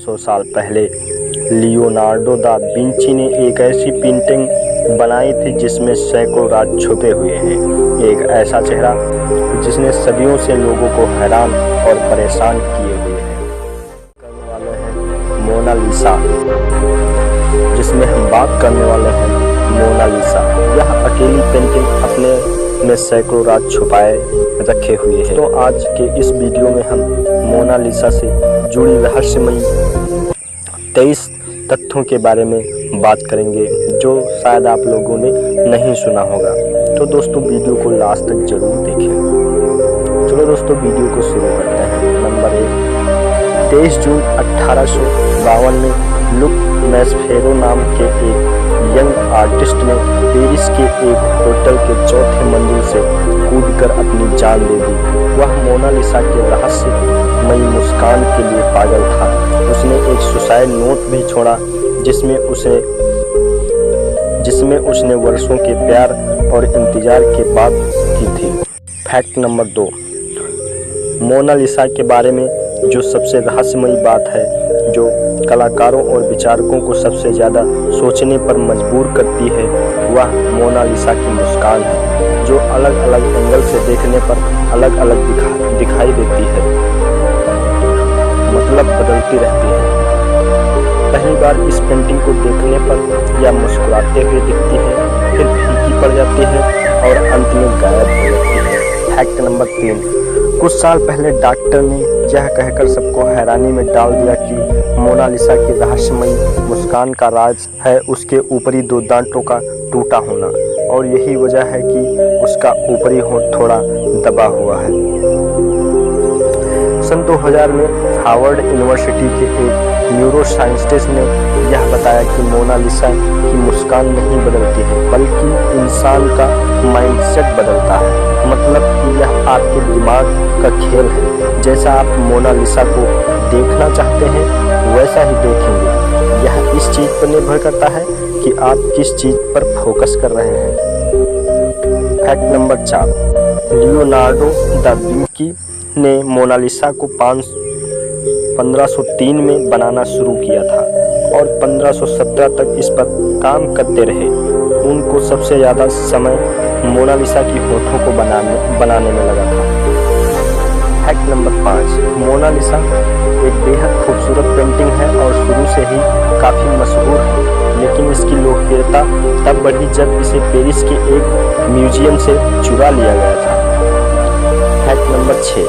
1500 साल पहले Leonardo da Vinci ने एक ऐसी पेंटिंग बनाई थी जिसमें सैकड़ों राज छुपे हुए हैं। एक ऐसा चेहरा जिसने सदियों से लोगों को हैरान और परेशान किए हुए हैं। करने वाले हैं मोनालिसा, जिसमें हम बात करने वाले हैं मोनालिसा। यह अकेली पेंटिंग अपने में सैकड़ों राज छुपाए रखे हुए हैं। तो आज के इस वीडियो में हम मोनालिसा से जुड़ी रहस्यमयी 23 तथ्यों के बारे में बात करेंगे जो शायद आप लोगों ने नहीं सुना होगा। तो दोस्तों वीडियो को लास्ट तक जरूर देखें। चलो दोस्तों वीडियो को शुरू करते हैं। नंबर 1, 23 जून 1852 में लुक मैस्फेरो नाम के एक यंग आर्टिस्ट ने पेरिस के एक होटल के चौथे मंजिल से कूदकर अपनी जान दे दी। वह मोनालिसा के रहस्यमयी मुस्कान के लिए पागल था। उसने एक सुसाइड नोट भी छोड़ा जिसमें उसने वर्षों के प्यार और इंतजार के बाद की थी। फैक्ट नंबर 2, मोनालिसा के बारे में जो सबसे रहस्यमयी बात है, जो कलाकारों और विचारकों को सबसे ज़्यादा सोचने पर मजबूर करती है, वह मोनालिसा की मुस्कान है, जो अलग अलग एंगल से देखने पर अलग अलग दिखाई देती है, मतलब बदलती रहती है। पहली बार इस पेंटिंग को देखने पर यह मुस्कुराते हुए दिखती है, फिर फीकी पड़ जाती है और अंत में गायब हो जाती है। फैक्ट नंबर 3, कुछ साल पहले डॉक्टर ने यह कहकर सबको हैरानी में डाल दिया कि मोनालिसा की रहस्यमयी मुस्कान का राज है उसके ऊपरी 2 दांतों का टूटा होना, और यही वजह है कि उसका ऊपरी होंठ थोड़ा दबा हुआ है। सन 2000 में हार्वर्ड यूनिवर्सिटी के एक न्यूरो साइंटिस्ट ने यह बताया कि मोनालिसा की मुस्कान नहीं बदलती है, बल्कि इंसान का माइंडसेट बदलता है। मतलब कि यह आपके दिमाग का खेल है। जैसा आप मोनालिसा को देखना चाहते हैं वैसा ही देखेंगे। यह इस चीज़ पर निर्भर करता है कि आप किस चीज़ पर फोकस कर रहे हैं। Fact number 4, Leonardo da Vinci ने मोनालिसा को 1503 में बनाना शुरू किया था और 1517 तक इस पर काम करते रहे। उनको सबसे ज़्यादा समय मोनालिसा की होठों को बनाने में लगा था। फैक्ट नंबर 5, मोनालिसा एक बेहद खूबसूरत पेंटिंग है और शुरू से ही काफ़ी मशहूर है, लेकिन इसकी लोकप्रियता तब बढ़ी जब इसे पेरिस के एक म्यूजियम से चुरा लिया गया था। फैक्ट नंबर 6,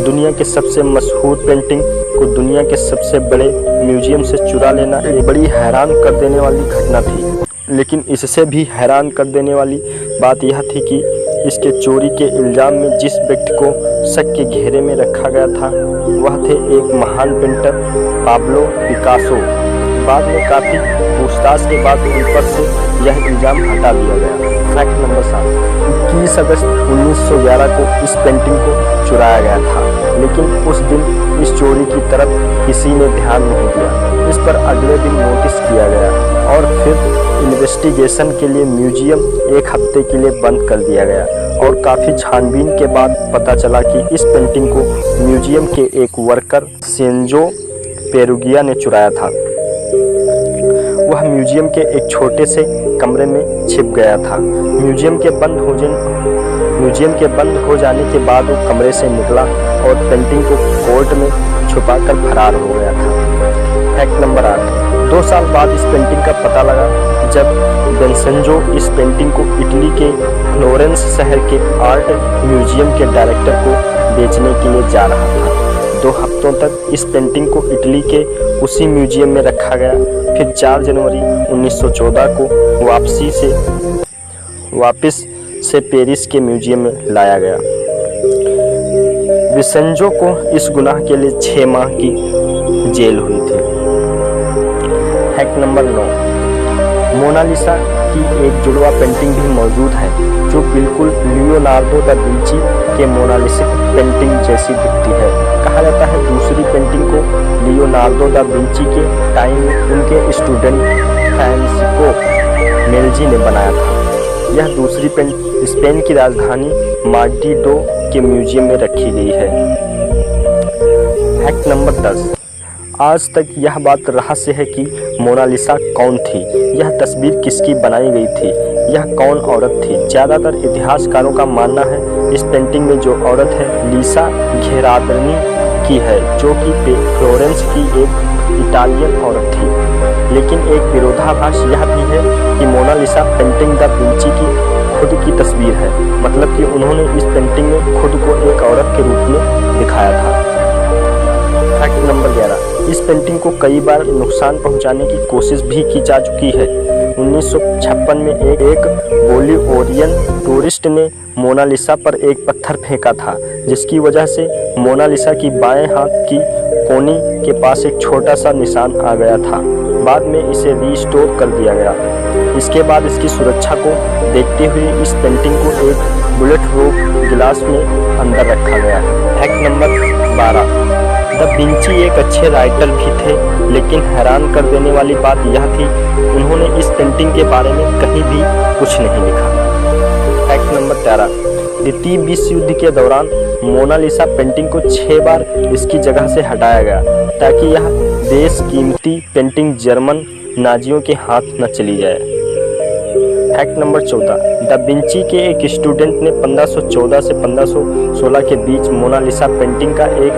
दुनिया के सबसे मशहूर पेंटिंग को दुनिया के सबसे बड़े म्यूजियम से चुरा लेना एक बड़ी हैरान कर देने वाली घटना थी। लेकिन इससे भी हैरान कर देने वाली बात यह थी कि इसके चोरी के इल्ज़ाम में जिस व्यक्ति को शक के घेरे में रखा गया था वह थे एक महान पेंटर पाब्लो पिकासो। बाद में काफ़ी पूछताछ के बाद उन पर से यह इल्ज़ाम हटा दिया गया। फैक्ट नंबर 7, 21 अगस्त 1911 को इस पेंटिंग को चुराया गया था, लेकिन उस दिन इस चोरी की तरफ किसी ने ध्यान नहीं दिया। इस पर अगले दिन नोटिस किया गया और फिर इन्वेस्टिगेशन के लिए म्यूजियम एक हफ्ते के लिए बंद कर दिया गया और काफ़ी छानबीन के बाद पता चला कि इस पेंटिंग को म्यूजियम के एक वर्कर सेंजो पेरुगिया ने चुराया था। वह म्यूजियम के एक छोटे से कमरे में छिप गया था। म्यूजियम के बंद हो जाने के बाद वो कमरे से निकला और पेंटिंग को कोर्ट में छुपाकर फरार हो गया था। फैक्ट नंबर 8, 2 साल बाद इस पेंटिंग का पता लगा जब विंसेंजो इस पेंटिंग को इटली के फ्लोरेंस शहर के आर्ट म्यूजियम के डायरेक्टर को बेचने के लिए जा रहा था। 2 हफ्तों तक इस पेंटिंग को इटली के उसी म्यूजियम में रखा गया। फिर 4 जनवरी 1914 को वापस से पेरिस के म्यूजियम में लाया गया। विंसेंजो को इस गुनाह के लिए 6 माह की जेल हुई थी। फैक्ट नंबर 9, मोनालिसा की एक जुड़वा पेंटिंग भी मौजूद है जो बिल्कुल लियोनार्डो दा विंची के मोनालिसा पेंटिंग जैसी दिखती है। कहा जाता है दूसरी पेंटिंग को लियोनार्डो दा विंची के टाइम में उनके स्टूडेंट फ्रांसिस्को मेल्जी ने बनाया था। यह दूसरी पेंटिंग स्पेन की राजधानी माड्रिड के म्यूजियम में रखी गई है। फैक्ट नंबर 10, आज तक यह बात रहस्य है कि मोनालिसा कौन थी, यह तस्वीर किसकी बनाई गई थी, यह कौन औरत थी। ज़्यादातर इतिहासकारों का मानना है इस पेंटिंग में जो औरत है लीसा घेरादनी की है, जो कि फ्लोरेंस की एक इटालियन औरत थी। लेकिन एक विरोधाभास यह भी है कि मोनालिसा पेंटिंग दा विंची की खुद की तस्वीर है, मतलब कि उन्होंने इस पेंटिंग में खुद को एक औरत के रूप में दिखाया था। फैक्ट नंबर 11, इस पेंटिंग को कई बार नुकसान पहुंचाने की कोशिश भी की जा चुकी है। 1956 में एक बोलिवियन टूरिस्ट ने मोनालिसा पर एक पत्थर फेंका था, जिसकी वजह से मोनालिसा की बाएं हाथ की कोनी के पास एक छोटा सा निशान आ गया था। बाद में इसे रीस्टोर कर दिया गया। इसके बाद इसकी सुरक्षा को देखते हुए इस पेंटिंग को एक बुलेट प्रूफ गिलास में अंदर रखा गया है। फैक्ट नंबर 12, दा विंची एक अच्छे राइटर भी थे, लेकिन हैरान कर देने वाली बात यह थी उन्होंने इस पेंटिंग के बारे में कहीं भी कुछ नहीं लिखा। फैक्ट नंबर 13, द्वितीय विश्व युद्ध के दौरान मोनालिसा पेंटिंग को 6 बार इसकी जगह से हटाया गया ताकि यह बेशकीमती पेंटिंग जर्मन नाजियों के हाथ न चली जाए। फैक्ट नंबर 14, दा विंची के एक स्टूडेंट ने 1514 से 1516 के बीच मोनालिसा पेंटिंग का एक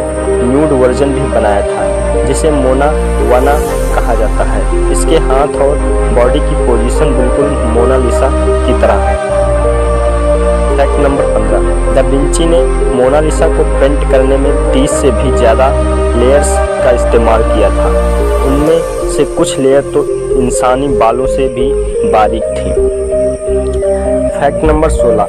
न्यूड वर्जन भी बनाया था, जिसे मोना वाना कहा जाता है। इसके हाथ और बॉडी की पोजीशन बिल्कुल मोनालिसा की तरह है। फैक्ट नंबर 15, दा विंची ने मोनालिसा को पेंट करने में 30 से भी ज़्यादा लेयर्स का इस्तेमाल किया था। उनमें से कुछ लेयर तो इंसानी बालों से भी बारीक थी। Fact number 16,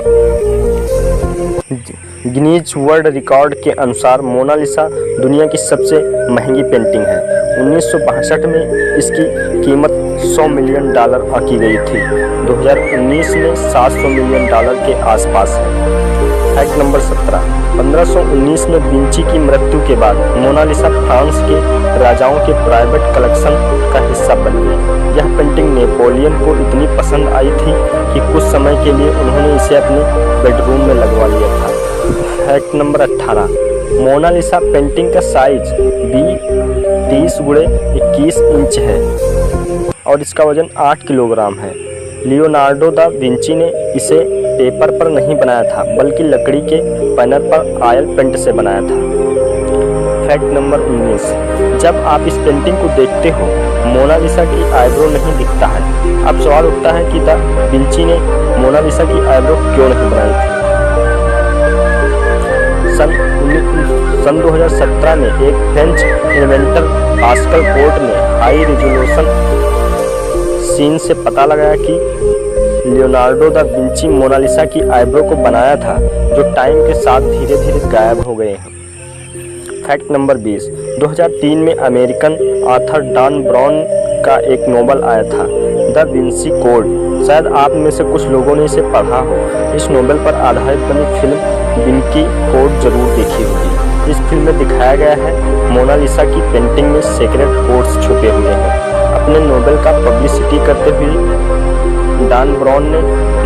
Guinness world record के अनुसार मोनालिसा दुनिया की सबसे महंगी पेंटिंग है। 1962 में इसकी कीमत $100 मिलियन आंकी गई थी। 2019 में $700 मिलियन के आसपास है। फैक्ट नंबर 17, 1519 में विंची की मृत्यु के बाद मोनालिसा फ्रांस के राजाओं के प्राइवेट कलेक्शन का हिस्सा बन गई। यह पेंटिंग नेपोलियन को इतनी पसंद आई थी कि कुछ समय के लिए उन्होंने इसे अपने बेडरूम में लगवा लिया था। फैक्ट नंबर 18, मोनालिसा पेंटिंग का साइज 30x21 इंच है और इसका वजन 8 किलोग्राम है। लियोनार्डो दा विंची ने इसे पेपर पर नहीं बनाया था, बल्कि लकड़ी के पैनल पर ऑयल पेंट से बनाया था। फैक्ट नंबर 19, जब आप इस पेंटिंग को देखते हो मोनालिसा की आईब्रो नहीं दिखता है। अब सवाल उठता है कि दा विंची ने मोनालिसा की आईब्रो क्यों नहीं बनाई थी। सन 2017 में एक फ्रेंच इन्वेंटर पास्कल पोर्ट ने हाई रिजोल्यूशन सीन से पता लगाया कि लियोनार्डो दा विंची मोनालिसा की आईब्रो को बनाया था, जो टाइम के साथ धीरे धीरे गायब हो गए हैं। फैक्ट नंबर 20, 2003 में अमेरिकन ऑथर डॉन ब्राउन का एक नोवेल आया था, द विंची कोड। शायद आप में से कुछ लोगों ने इसे पढ़ा हो। इस नोवेल पर आधारित बनी फिल्म विंची कोड जरूर देखी होगी। इस फिल्म में दिखाया गया है मोनालिसा की पेंटिंग में सीक्रेट कोड्स छुपे हुए हैं। अपने नोवेल का पब्लिसिटी करते हुए डॉन ब्राउन ने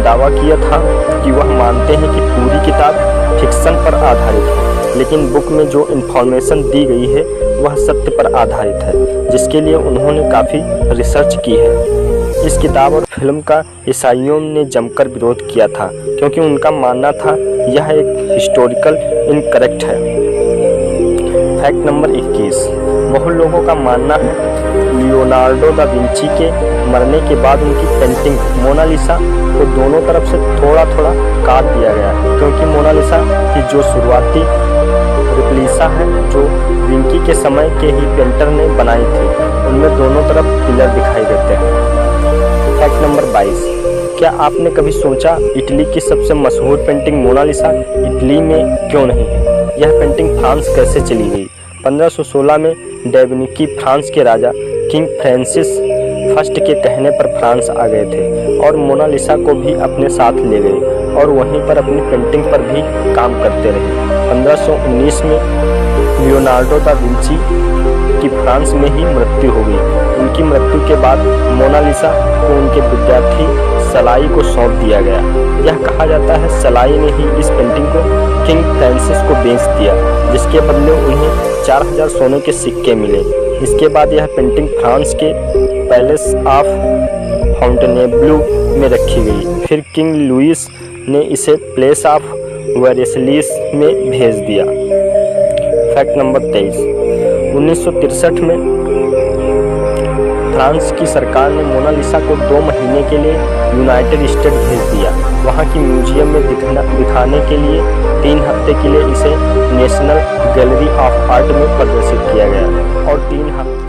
दावा किया था कि वह मानते हैं कि पूरी किताब फिक्शन पर आधारित है, लेकिन बुक में जो इन्फॉर्मेशन दी गई है वह सत्य पर आधारित है, जिसके लिए उन्होंने काफ़ी रिसर्च की है। इस किताब और फिल्म का ईसाइयों ने जमकर विरोध किया था, क्योंकि उनका मानना था यह एक हिस्टोरिकल इनकरेक्ट है। फैक्ट नंबर 21, बहुत लोगों का मानना है लियोनार्डो दा विंची के मरने के बाद उनकी पेंटिंग मोनालिसा को दोनों तरफ से थोड़ा थोड़ा काट दिया गया है, क्योंकि मोनालिसा की जो शुरुआती रिप्लिका है जो विंची के समय के ही पेंटर ने बनाई थी, उनमें दोनों तरफ पिलर दिखाई देते हैं। फैक्ट नंबर 22, क्या आपने कभी सोचा इटली की सबसे मशहूर पेंटिंग मोनालिसा इटली में क्यों नहीं है? यह पेंटिंग फ्रांस कैसे चली गई? 1516 में डेवनिकी फ्रांस के राजा किंग फ्रांसिस फर्स्ट के कहने पर फ्रांस आ गए थे और मोनालिसा को भी अपने साथ ले गए और वहीं पर अपनी पेंटिंग पर भी काम करते रहे। 1519 में लियोनार्डो दा विंची की फ्रांस में ही मृत्यु हो गई। उनकी मृत्यु के बाद मोनालिसा को उनके विद्यार्थी सलाई को सौंप दिया गया। यह कहा जाता है सलाई ने ही इस पेंटिंग को किंग फ्रांसिस को बेच दिया, जिसके बदले उन्हें 4000 सोने के सिक्के मिले। इसके बाद यह पेंटिंग फ्रांस के पैलेस ऑफ फॉन्टेनेब्लू में रखी गई। फिर किंग लुइस ने इसे प्लेस ऑफ वेरेसलिस में भेज दिया। फैक्ट नंबर 23, 1963 में फ्रांस की सरकार ने मोनालिसा को 2 महीने के लिए यूनाइटेड स्टेट भेज दिया। वहां की म्यूजियम में दिखाने के लिए 3 हफ्ते के लिए इसे नेशनल गैलरी ऑफ आर्ट में प्रदर्शित किया गया और 3 हफ्ते